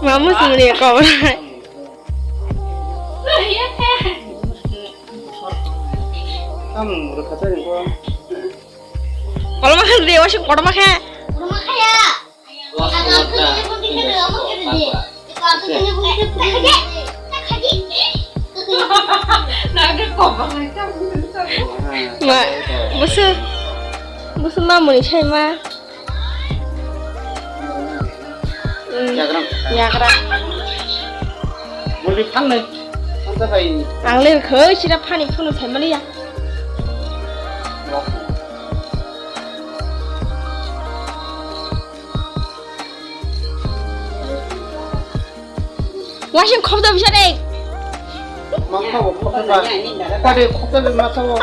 mà muốn xin người cậu này 우리 가자 이거. 얼마 하는데 와시 얼마 해? Rumah kaya. Kalau aku punya pergi ke rumah kita deh. Kalau aku punya pergi ke tak haji. 나를 거봐. mà 무슨 마무리 차이마? 야 그럼 야 그래 우리 판네. 판다가 이 안 lên khởi chỉ là 판이 푸는 잘 말이야. 와신 컵도 비싸네. 막하고 컵다가 빨리 컵다를 맡아고.